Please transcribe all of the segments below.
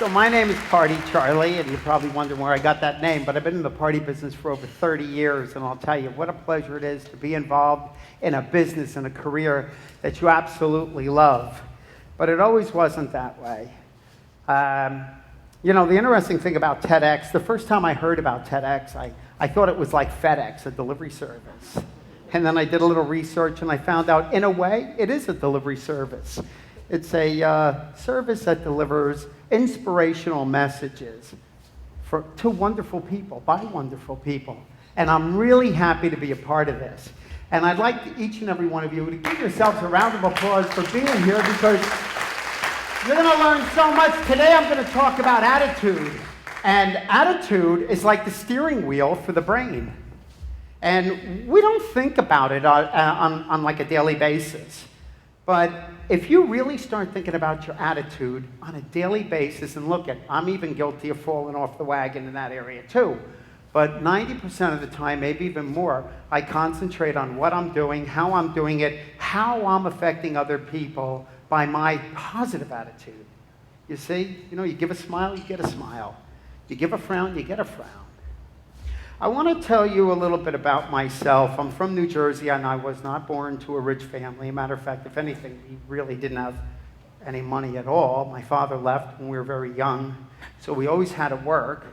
So my name is PartyCharlie, and you're probably wondering where I got that name, but I've been in the party business for over 30 years, and I'll tell you what a pleasure it is to be involved in a business and a career that you absolutely love. But it always wasn't that way. You know, the interesting thing about TEDx, the first time I heard about TEDx, I thought it was like FedEx, a delivery service. And then I did a little research, and I found out, in a way, it is a delivery service. It's a service that delivers inspirational messages to wonderful people, by wonderful people. And I'm really happy to be a part of this. And I'd like each and every one of you to give yourselves a round of applause for being here, because you're going to learn so much. Today I'm going to talk about attitude. And attitude is like the steering wheel for the brain. And we don't think about it on like a daily basis. But if you really start thinking about your attitude on a daily basis, and look, I'm even guilty of falling off the wagon in that area too. But 90% of the time, maybe even more, I concentrate on what I'm doing, how I'm doing it, how I'm affecting other people by my positive attitude. You see, you know, you give a smile, you get a smile. You give a frown, you get a frown. I want to tell you a little bit about myself. I'm from New Jersey, and I was not born to a rich family. Matter of fact, if anything, we really didn't have any money at all. My father left when we were very young, so we always had to work.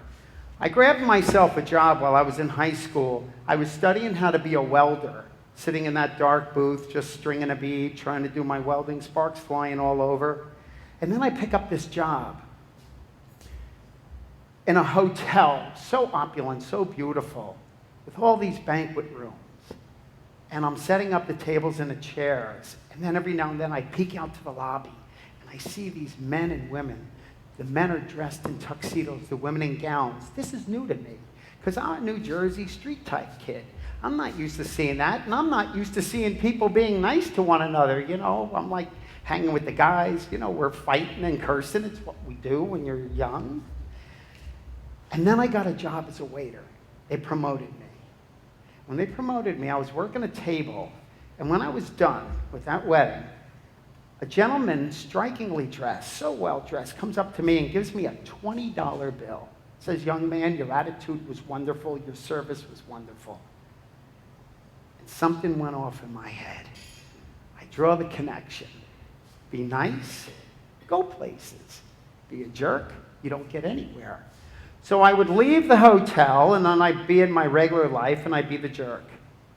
I grabbed myself a job while I was in high school. I was studying how to be a welder, sitting in that dark booth, just stringing a bead, trying to do my welding, sparks flying all over. And then I pick up this job in a hotel, so opulent, so beautiful, with all these banquet rooms. And I'm setting up the tables and the chairs. And then every now and then I peek out to the lobby, and I see these men and women. The men are dressed in tuxedos, the women in gowns. This is new to me, because I'm a New Jersey street type kid. I'm not used to seeing that, and I'm not used to seeing people being nice to one another. You know, I'm like hanging with the guys. You know, we're fighting and cursing. It's what we do when you're young. And then I got a job as a waiter. They promoted me. When they promoted me, I was working a table, and when I was done with that wedding, a gentleman, strikingly dressed, so well dressed, comes up to me and gives me a $20 bill. Says, "Young man, your attitude was wonderful, your service was wonderful." And something went off in my head. I draw the connection. Be nice, go places. Be a jerk, you don't get anywhere. So I would leave the hotel, and then I'd be in my regular life, and I'd be the jerk.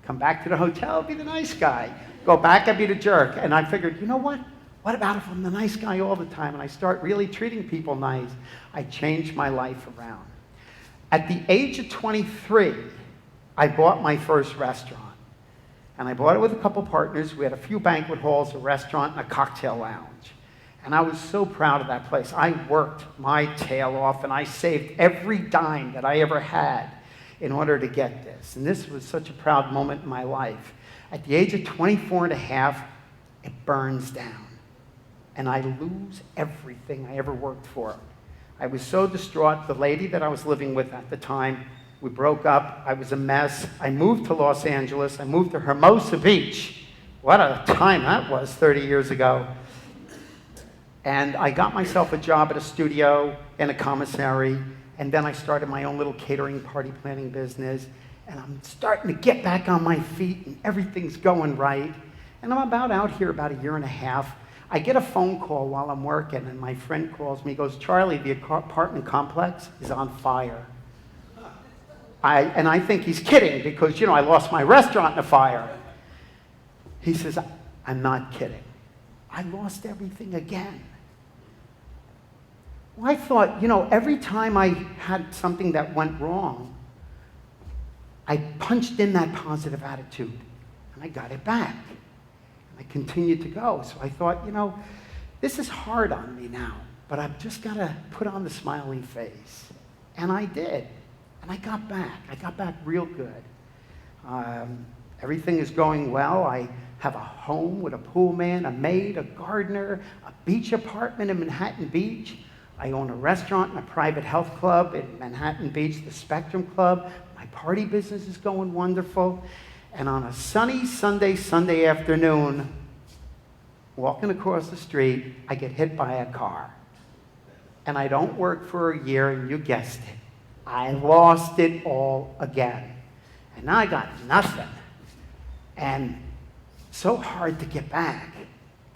Come back to the hotel, be the nice guy. Go back, I'd be the jerk. And I figured, you know what? What about if I'm the nice guy all the time, and I start really treating people nice? I changed my life around. At the age of 23, I bought my first restaurant. And I bought it with a couple partners. We had a few banquet halls, a restaurant, and a cocktail lounge. And I was so proud of that place. I worked my tail off, and I saved every dime that I ever had in order to get this. And this was such a proud moment in my life. At the age of 24 and a half, it burns down. And I lose everything I ever worked for. I was so distraught. The lady that I was living with at the time, we broke up. I was a mess. I moved to Los Angeles. I moved to Hermosa Beach. What a time that was 30 years ago. And I got myself a job at a studio and a commissary, and then I started my own little catering party planning business, and I'm starting to get back on my feet, and everything's going right. And I'm out here about a year and a half. I get a phone call while I'm working, and my friend calls me. He goes, "Charlie, the apartment complex is on fire." And I think he's kidding, because, you know, I lost my restaurant in a fire. He says, "I'm not kidding. I lost everything again." Well, I thought, you know, every time I had something that went wrong, I punched in that positive attitude, and I got it back. And I continued to go. So I thought, you know, this is hard on me now, but I've just got to put on the smiling face. And I did. And I got back. I got back real good. Everything is going well. I have a home with a pool man, a maid, a gardener, a beach apartment in Manhattan Beach. I own a restaurant and a private health club in Manhattan Beach, the Spectrum Club. My party business is going wonderful. And on a sunny Sunday afternoon, walking across the street, I get hit by a car. and I don't work for a year, and you guessed it, I lost it all again. And now I got nothing. And so hard to get back.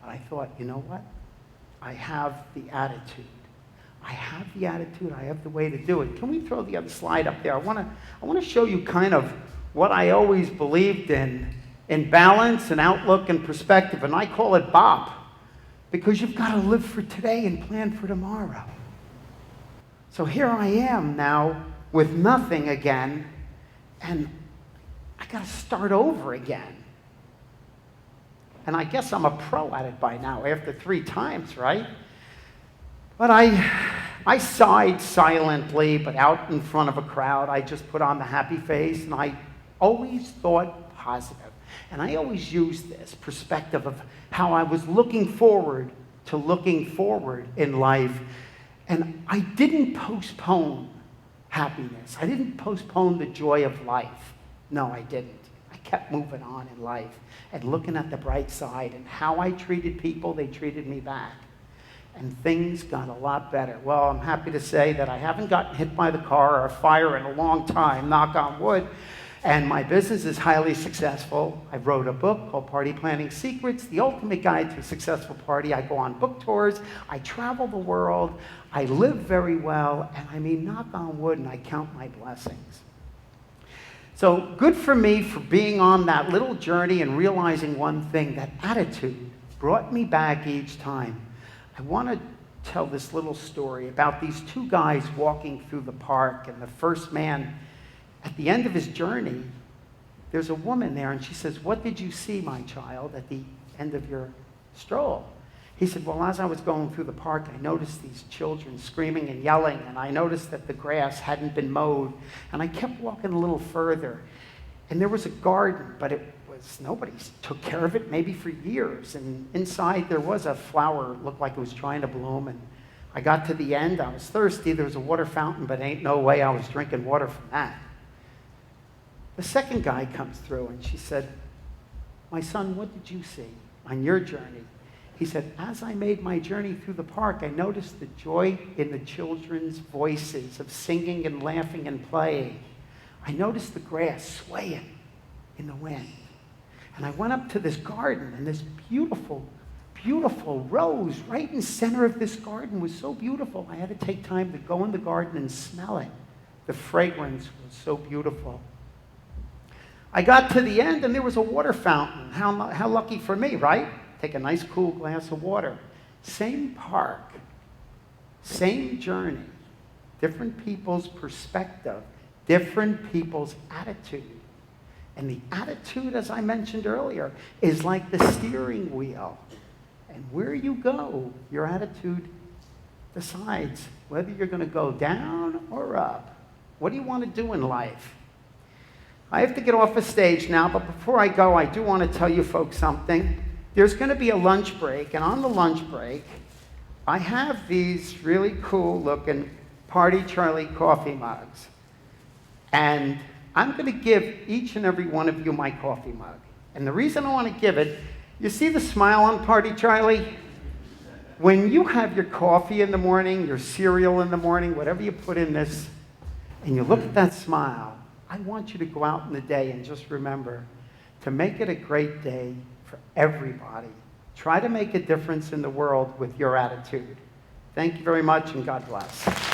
But I thought, you know what? I have the attitude. I have the attitude. I have the way to do it. Can we throw the other slide up there? I want to show you kind of what I always believed in balance and outlook and perspective. And I call it BOP, because you've got to live for today and plan for tomorrow. So here I am now with nothing again, and I got to start over again. And I guess I'm a pro at it by now after 3 times, right? But I sighed silently, but out in front of a crowd, I just put on the happy face, and I always thought positive. And I always used this perspective of how I was looking forward to looking forward in life. And I didn't postpone happiness. I didn't postpone the joy of life. No, I didn't. I kept moving on in life and looking at the bright side, and how I treated people, they treated me back. And things got a lot better. Well, I'm happy to say that I haven't gotten hit by the car or a fire in a long time, knock on wood. And my business is highly successful. I wrote a book called Party Planning Secrets, the ultimate guide to a successful party. I go on book tours. I travel the world. I live very well. And I mean, knock on wood, and I count my blessings. So good for me for being on that little journey and realizing one thing, that attitude brought me back each time. I want to tell this little story about these 2 guys walking through the park, and the first man, at the end of his journey, there's a woman there, and she says, "What did you see, my child, at the end of your stroll?" He said, "Well, as I was going through the park, I noticed these children screaming and yelling, and I noticed that the grass hadn't been mowed, and I kept walking a little further, and there was a garden, but nobody took care of it, maybe for years, and inside there was a flower, looked like it was trying to bloom, and I got to the end, I was thirsty, there was a water fountain, but ain't no way I was drinking water from that." The second guy comes through, and she said, "My son, what did you see on your journey?" He said, "As I made my journey through the park, I noticed the joy in the children's voices of singing and laughing and playing. I noticed the grass swaying in the wind. And I went up to this garden, and this beautiful, beautiful rose right in the center of this garden was so beautiful, I had to take time to go in the garden and smell it. The fragrance was so beautiful. I got to the end, and there was a water fountain. How lucky for me, right? Take a nice cool glass of water. Same park, same journey, different people's perspective, different people's attitude. And the attitude, as I mentioned earlier, is like the steering wheel. And where you go, your attitude decides whether you're going to go down or up. What do you want to do in life? I have to get off the stage now, but before I go, I do want to tell you folks something. There's going to be a lunch break, and on the lunch break, I have these really cool looking PartyCharlie coffee mugs. And I'm going to give each and every one of you my coffee mug. And the reason I want to give it, you see the smile on PartyCharlie? When you have your coffee in the morning, your cereal in the morning, whatever you put in this, and you look at that smile, I want you to go out in the day and just remember to make it a great day for everybody. Try to make a difference in the world with your attitude. Thank you very much, and God bless.